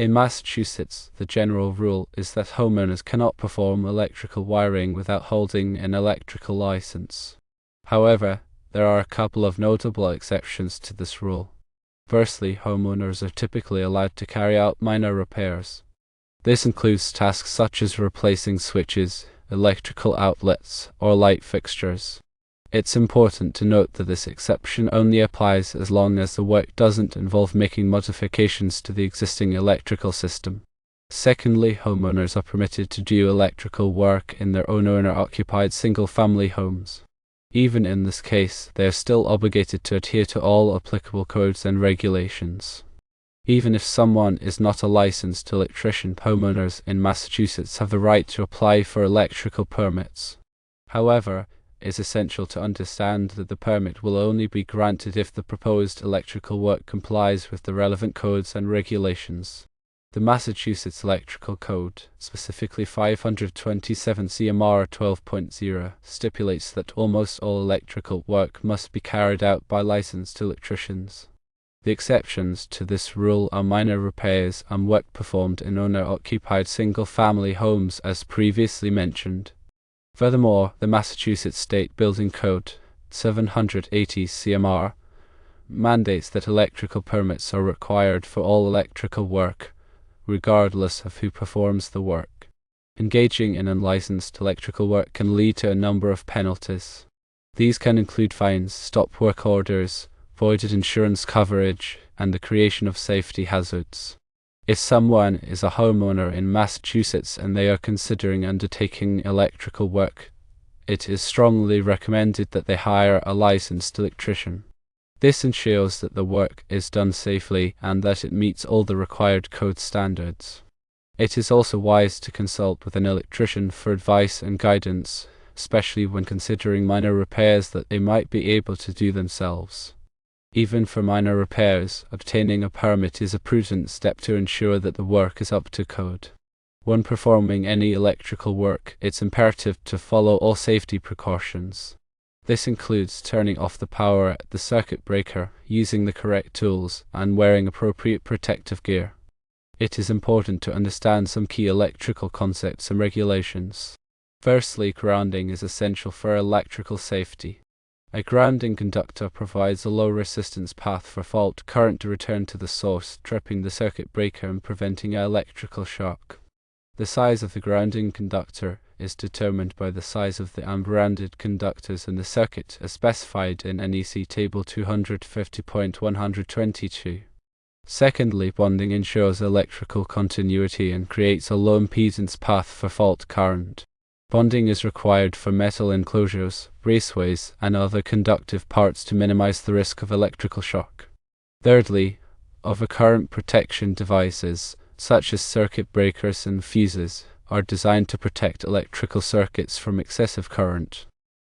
In Massachusetts, the general rule is that homeowners cannot perform electrical wiring without holding an electrical license. However, there are a couple of notable exceptions to this rule. Firstly, homeowners are typically allowed to carry out minor repairs. This includes tasks such as replacing switches, electrical outlets, or light fixtures. It's important to note that this exception only applies as long as the work doesn't involve making modifications to the existing electrical system. Secondly, homeowners are permitted to do electrical work in their own owner-occupied single-family homes. Even in this case, they are still obligated to adhere to all applicable codes and regulations. Even if someone is not a licensed electrician, homeowners in Massachusetts have the right to apply for electrical permits. However, it's essential to understand that the permit will only be granted if the proposed electrical work complies with the relevant codes and regulations. The Massachusetts Electrical Code, specifically 527 CMR 12.0, stipulates that almost all electrical work must be carried out by licensed electricians. The exceptions to this rule are minor repairs and work performed in owner-occupied single-family homes as previously mentioned. Furthermore, the Massachusetts State Building Code, 780 CMR, mandates that electrical permits are required for all electrical work, regardless of who performs the work. Engaging in unlicensed electrical work can lead to a number of penalties. These can include fines, stop work orders, voided insurance coverage, and the creation of safety hazards. If someone is a homeowner in Massachusetts and they are considering undertaking electrical work, it is strongly recommended that they hire a licensed electrician. This ensures that the work is done safely and that it meets all the required code standards. It is also wise to consult with an electrician for advice and guidance, especially when considering minor repairs that they might be able to do themselves. Even for minor repairs, obtaining a permit is a prudent step to ensure that the work is up to code. When performing any electrical work, it's imperative to follow all safety precautions. This includes turning off the power at the circuit breaker, using the correct tools, and wearing appropriate protective gear. It is important to understand some key electrical concepts and regulations. Firstly, grounding is essential for electrical safety. A grounding conductor provides a low-resistance path for fault current to return to the source, tripping the circuit breaker and preventing an electrical shock. The size of the grounding conductor is determined by the size of the unbranded conductors in the circuit, as specified in NEC Table 250.122. Secondly, bonding ensures electrical continuity and creates a low-impedance path for fault current. Bonding is required for metal enclosures, raceways, and other conductive parts to minimize the risk of electrical shock. Thirdly, overcurrent protection devices, such as circuit breakers and fuses, are designed to protect electrical circuits from excessive current.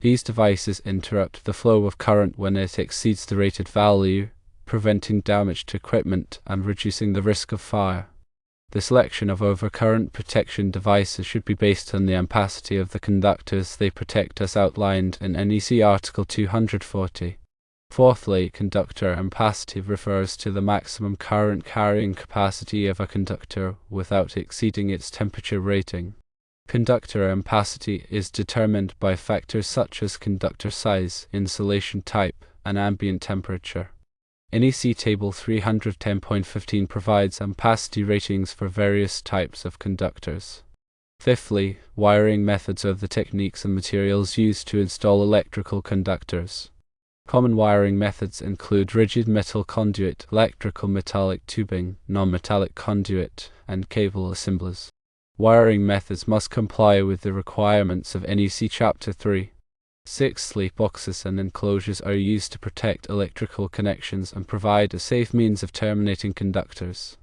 These devices interrupt the flow of current when it exceeds the rated value, preventing damage to equipment and reducing the risk of fire. The selection of overcurrent protection devices should be based on the ampacity of the conductors they protect as outlined in NEC Article 240. Fourthly, conductor ampacity refers to the maximum current carrying capacity of a conductor without exceeding its temperature rating. Conductor ampacity is determined by factors such as conductor size, insulation type, and ambient temperature. NEC Table 310.15 provides ampacity ratings for various types of conductors. Fifthly, wiring methods are the techniques and materials used to install electrical conductors. Common wiring methods include rigid metal conduit, electrical metallic tubing, non-metallic conduit, and cable assemblies. Wiring methods must comply with the requirements of NEC Chapter 3. Sixthly, boxes and enclosures are used to protect electrical connections and provide a safe means of terminating conductors.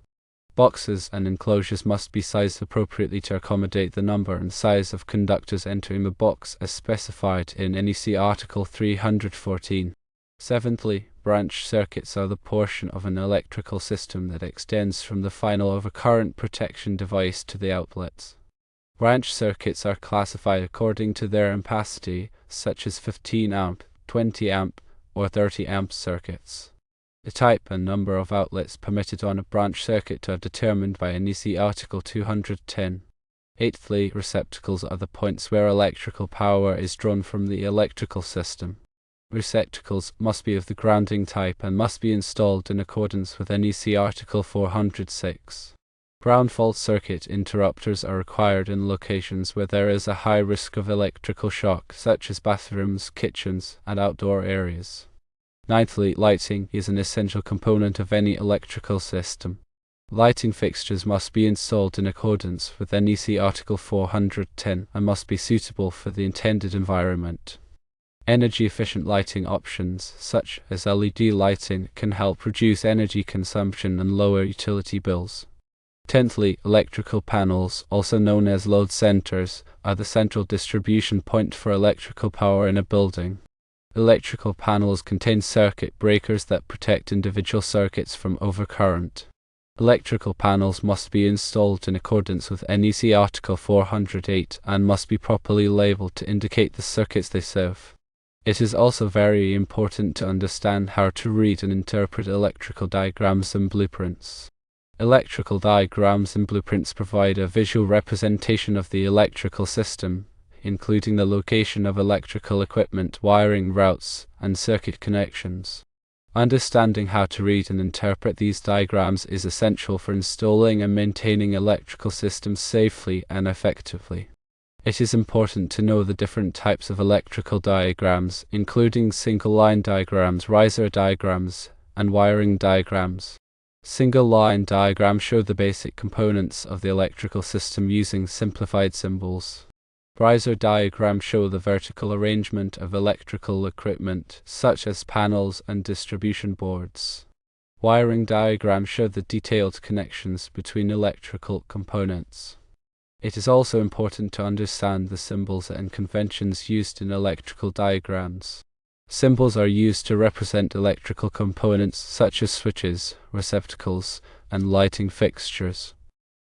Boxes and enclosures must be sized appropriately to accommodate the number and size of conductors entering the box as specified in NEC Article 314. Seventhly, branch circuits are the portion of an electrical system that extends from the final overcurrent protection device to the outlets. Branch circuits are classified according to their ampacity, such as 15 amp, 20 amp, or 30 amp circuits. The type and number of outlets permitted on a branch circuit are determined by NEC Article 210. Eighthly, receptacles are the points where electrical power is drawn from the electrical system. Receptacles must be of the grounding type and must be installed in accordance with NEC Article 406. Ground fault circuit interrupters are required in locations where there is a high risk of electrical shock, such as bathrooms, kitchens, and outdoor areas. Ninthly, lighting is an essential component of any electrical system. Lighting fixtures must be installed in accordance with NEC Article 410 and must be suitable for the intended environment. Energy-efficient lighting options, such as LED lighting, can help reduce energy consumption and lower utility bills. Tenthly, electrical panels, also known as load centers, are the central distribution point for electrical power in a building. Electrical panels contain circuit breakers that protect individual circuits from overcurrent. Electrical panels must be installed in accordance with NEC Article 408 and must be properly labeled to indicate the circuits they serve. It is also very important to understand how to read and interpret electrical diagrams and blueprints. Electrical diagrams and blueprints provide a visual representation of the electrical system, including the location of electrical equipment, wiring routes, and circuit connections. Understanding how to read and interpret these diagrams is essential for installing and maintaining electrical systems safely and effectively. It is important to know the different types of electrical diagrams, including single-line diagrams, riser diagrams, and wiring diagrams. Single-line diagrams show the basic components of the electrical system using simplified symbols. Riser diagrams show the vertical arrangement of electrical equipment, such as panels and distribution boards. Wiring diagrams show the detailed connections between electrical components. It is also important to understand the symbols and conventions used in electrical diagrams. Symbols are used to represent electrical components such as switches, receptacles, and lighting fixtures.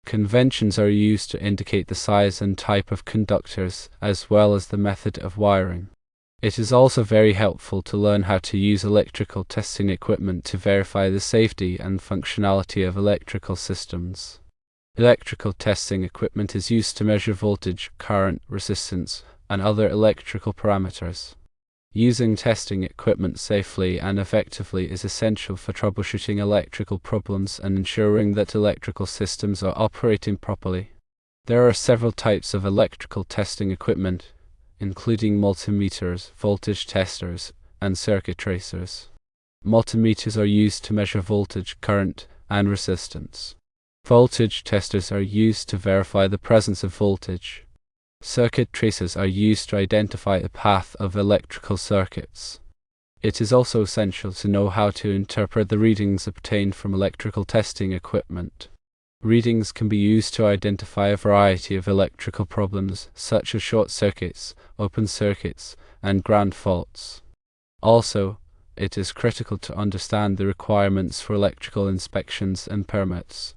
Conventions are used to indicate the size and type of conductors, as well as the method of wiring. It is also very helpful to learn how to use electrical testing equipment to verify the safety and functionality of electrical systems. Electrical testing equipment is used to measure voltage, current, resistance, and other electrical parameters. Using testing equipment safely and effectively is essential for troubleshooting electrical problems and ensuring that electrical systems are operating properly. There are several types of electrical testing equipment, including multimeters, voltage testers, and circuit tracers. Multimeters are used to measure voltage, current, and resistance. Voltage testers are used to verify the presence of voltage. Circuit tracers are used to identify the path of electrical circuits. It is also essential to know how to interpret the readings obtained from electrical testing equipment. Readings can be used to identify a variety of electrical problems, such as short circuits, open circuits, and ground faults. Also, it is critical to understand the requirements for electrical inspections and permits.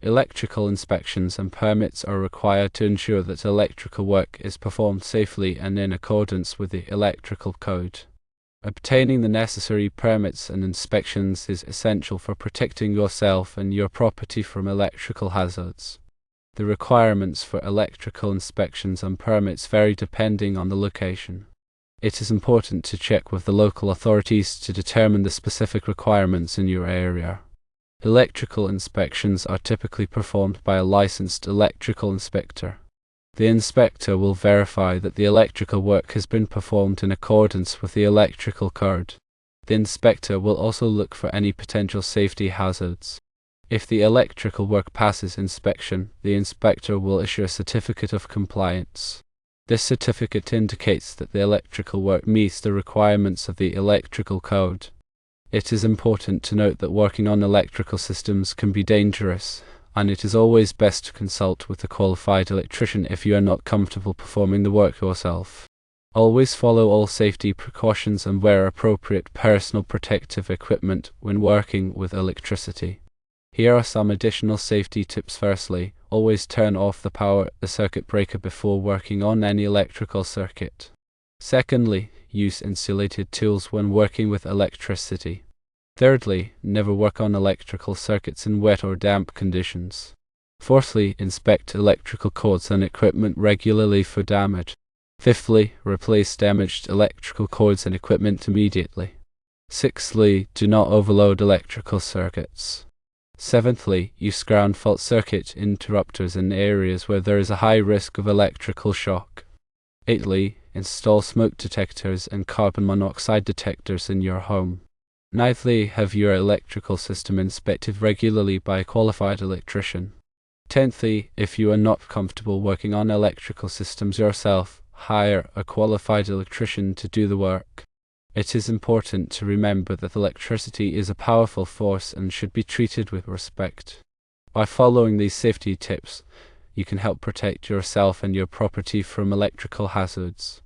Electrical inspections and permits are required to ensure that electrical work is performed safely and in accordance with the electrical code. Obtaining the necessary permits and inspections is essential for protecting yourself and your property from electrical hazards. The requirements for electrical inspections and permits vary depending on the location. It is important to check with the local authorities to determine the specific requirements in your area. Electrical inspections are typically performed by a licensed electrical inspector. The inspector will verify that the electrical work has been performed in accordance with the electrical code. The inspector will also look for any potential safety hazards. If the electrical work passes inspection, the inspector will issue a certificate of compliance. This certificate indicates that the electrical work meets the requirements of the electrical code. It is important to note that working on electrical systems can be dangerous, and it is always best to consult with a qualified electrician if you are not comfortable performing the work yourself. Always follow all safety precautions and wear appropriate personal protective equipment when working with electricity. Here are some additional safety tips. Firstly, always turn off the power at the circuit breaker before working on any electrical circuit. Secondly, use insulated tools when working with electricity. Thirdly, never work on electrical circuits in wet or damp conditions. Fourthly, inspect electrical cords and equipment regularly for damage. Fifthly, replace damaged electrical cords and equipment immediately. Sixthly, do not overload electrical circuits. Seventhly, use ground fault circuit interrupters in areas where there is a high risk of electrical shock. Eighthly, install smoke detectors and carbon monoxide detectors in your home. Ninthly, have your electrical system inspected regularly by a qualified electrician. Tenthly, if you are not comfortable working on electrical systems yourself, hire a qualified electrician to do the work. It is important to remember that electricity is a powerful force and should be treated with respect. By following these safety tips, you can help protect yourself and your property from electrical hazards.